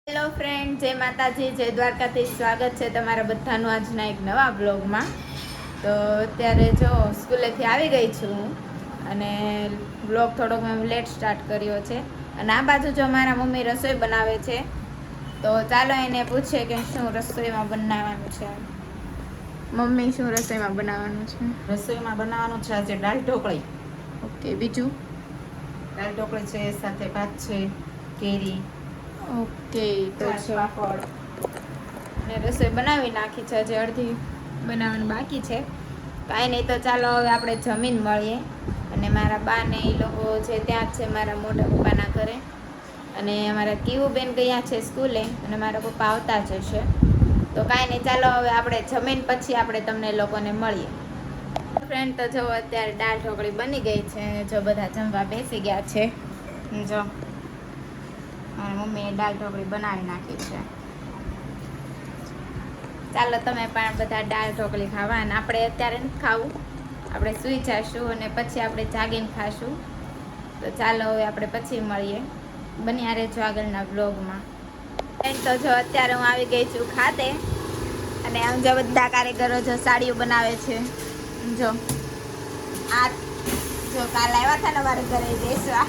Hello friend, જય માતાજી, જય દ્વારકાધીશ. સ્વાગત છે તમારા બધાનું આજના એક નવા બ્લોગમાં. તો અત્યારે જો સ્કૂલેથી આવી ગઈ છું હું, અને બ્લોગ થોડોક મેં લેટ સ્ટાર્ટ કર્યો છે. અને આ બાજુ જો મારા મમ્મી રસોઈ બનાવે છે, તો ચાલો એને પૂછીએ કે શું રસોઈમાં બનાવવાનું છે. મમ્મી, શું રસોઈમાં બનાવવાનું છે? રસોઈમાં બનાવવાનું છે આજે દાળ ઢોકળી. ઓકે, બીજું? દાળ ઢોકળી છે, સાથે ભાત છે, કેરી, ઓકે. તો પાપડ. ને રસોઈ બનાવી નાખી છે, હજી અડધી બનાવવાનું બાકી છે. કાંઈ નહીં, તો ચાલો હવે આપણે જમીન મળીએ. અને મારા બા ને એ લોકો છે ત્યાં જ છે, મારા મોટા પપ્પાના ઘરે. અને અમારા કીવુબેન ગયા છે સ્કૂલે, અને મારા પપ્પા આવતા જ હશે. તો કાંઈ નહીં, ચાલો હવે આપણે જમીન પછી આપણે તમને લોકોને મળીએ. ફ્રેન્ડ, તો જો અત્યારે દાળ ઢોકળી બની ગઈ છે, જો બધા જમવા બેસી ગયા છે. જો મારી મમ્મીએ દાળ ઢોકળી બનાવી નાખી છે. ચાલો તમે પણ બધા દાળ ઢોકળી ખાવા. અને આપણે અત્યારે નથી ખાવું, આપણે સૂઈ જઈશું અને પછી આપણે જાગીને ખાશું. તો ચાલો હવે આપણે પછી મળીએ. બન્યા રહેજો આગળના બ્લોગમાં. તો જો અત્યારે હું આવી ગઈ છું ખાતે, અને આમ જો બધા કારીગરો જો સાડીઓ બનાવે છે. જો આ જો કાલ આવ્યા હતા ને મારે ઘરે બેસવા,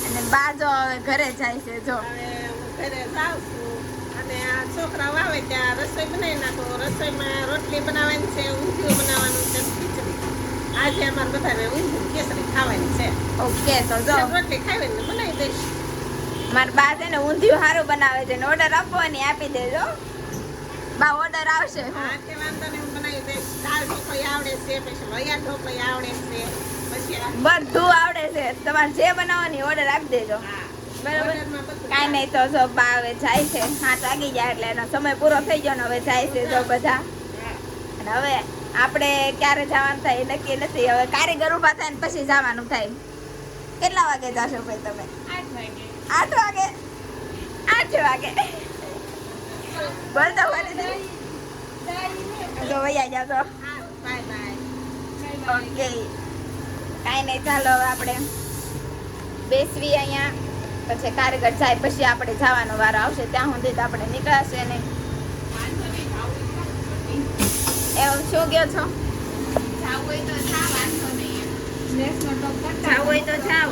અને બા જો હવે ઘરે જાય છે. જો ઘરે જાઉં છું, અને આ છોકરાઓ આવે ત્યાં રસોઈ બનાવી નાખો. રસોઈમાં રોટલી બનાવવાની છે, ઊંધિયું બનાવવાનું છે, ખીચડી. આજે અમારે બધાને ઊંધિયું કેસરી ખાવાની છે. ઓકે, તો જો રોટલી ખાવી ને બનાવી દઈશ. મારા બા છે ને ઊંધિયું સારું બનાવે છે, ને ઓર્ડર આપવાની આપી દેજો. બા ઓર્ડર આવશે. હા, તે વાંધો નહીં, હું બનાવી દઈશ. દાળ ઢોકળી આવડે છે, પછી વૈયા ઢોકળી આવડે છે, પછી બધું આવડે છે, તમારે જે બનાવવાની ઓર્ડર આપી દેજો. હા, બરાબર. ઓર્ડરમાં બધું કાંઈ નહીં, તો જો બા હવે જાય છે. 7 વાગી જાય એટલે એનો સમય પૂરો થઈ ગયો ને હવે જાય છે જો બધા. અને હવે આપણે ક્યારે જવાનું થાય એ નક્કી નથી. હવે કારીગર ઊભા થાય ને પછી જવાનું થાય. કેટલા વાગે જાશો ભાઈ તમે? 8 વાગે. 8 વાગે? 8 વાગે બોલતો ફરી દે. જો વૈયા જાવ તો. હા, બાય બાય. ઓકે, કાંઈ નહીં, ચાલો હવે આપણે બેસવી અહીંયા. પછી કારીગર જાય પછી આપણે જવાનો વારો આવશે. ત્યાં સુધી તો આપણે નીકળાશે નહીં. એવું શું કહો છો? જાવ હોય તો જાવ, વાંધો નહીં. જાવ હોય તો જાવ.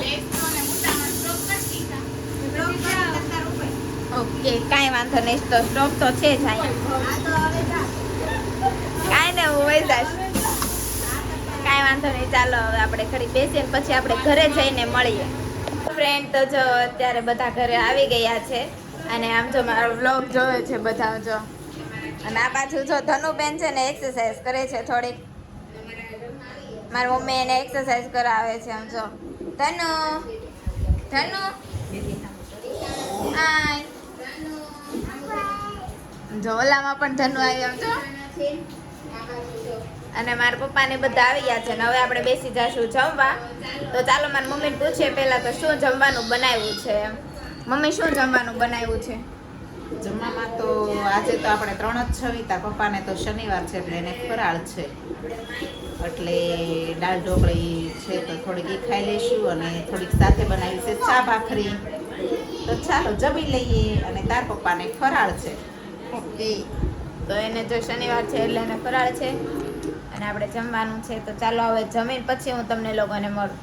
ઓકે, કાંઈ વાંધો નહીં, તો સ્ટોપ તો છે જ અહીંયા. કાંઈ નહીં, હું વહી જઈશ. કાંઈ વાંધો નહીં, ચાલો હવે આપણે ઘડી બેસીએ ને પછી આપણે ઘરે જઈને મળીએ. ફ્રેન્ડ, તો જો અત્યારે બધા ઘરે આવી ગયા છે, અને આમ જો મારો વ્લોગ જોવે છે બધા. જો અને આ બાજુ જો ધનુબેન છે ને એક્સરસાઇઝ કરે છે થોડીક. મારી મમ્મી એને એક્સરસાઇઝ કરાવે છે. આમ જો ધનુ, ધનુ હાય. જો ઓલામાં પણ ધનુ આવી. આમ જો. અને મારા પપ્પા ને બધા આવી ગયા છે, ને હવે આપણે બેસી જઈશું જમવા. તો ચાલો મારી મમ્મીને પૂછીએ પહેલા તો શું જમવાનું બનાવ્યું છે. મમ્મી, શું જમવાનું બનાવ્યું છે? જમવામાં તો આજે તો આપણે 3 જ છવિતા. પપ્પાને તો શનિવાર છે એટલે એને ફરાળ છે, એટલે દાળ ઢોકળી છે તો થોડીક એ ખાઈ લઈશું, અને થોડીક સાથે બનાવી છે ચા ભાખરી. તો ચાલો જમી લઈએ. અને તાર પપ્પાને ફરાળ છે. ઓકે, તો એને જો શનિવાર છે એટલે એને ફરાળ છે, અને આપણે જમવાનું છે. તો ચાલો હવે જમીન પછી હું તમને લોકોને મળું.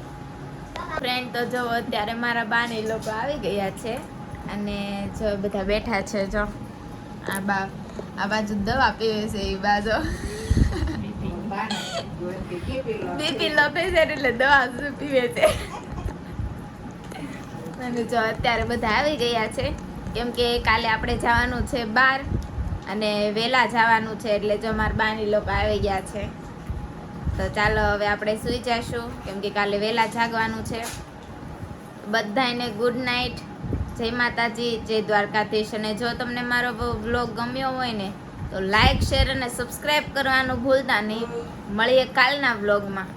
ફ્રેન્ડ, તો જો અત્યારે મારા બા ને લોકો આવી ગયા છે, અને જો બધા બેઠા છે. જો આ બા આ બાજુ દવા પીવે છે. એ બાજુ બીપી લો પેશન્ટ એટલે દવા પીવે છે. અને જો અત્યારે બધા આવી ગયા છે, કેમ કે કાલે આપણે જવાનું છે બહાર, અને વહેલા જવાનું છે. એટલે જો મારા બાની લોકો આવી ગયા છે. તો ચાલો હવે આપણે સૂઈ જઈશું, કેમ કે કાલે વહેલા જાગવાનું છે. બધાને ગુડ નાઇટ, જય માતાજી, જય દ્વારકાધીશ. અને જો તમને મારો વ્લોગ ગમ્યો હોય ને તો લાઈક, શેર અને સબસ્ક્રાઈબ કરવાનું ભૂલતા નહીં. મળીએ કાલના વ્લોગમાં.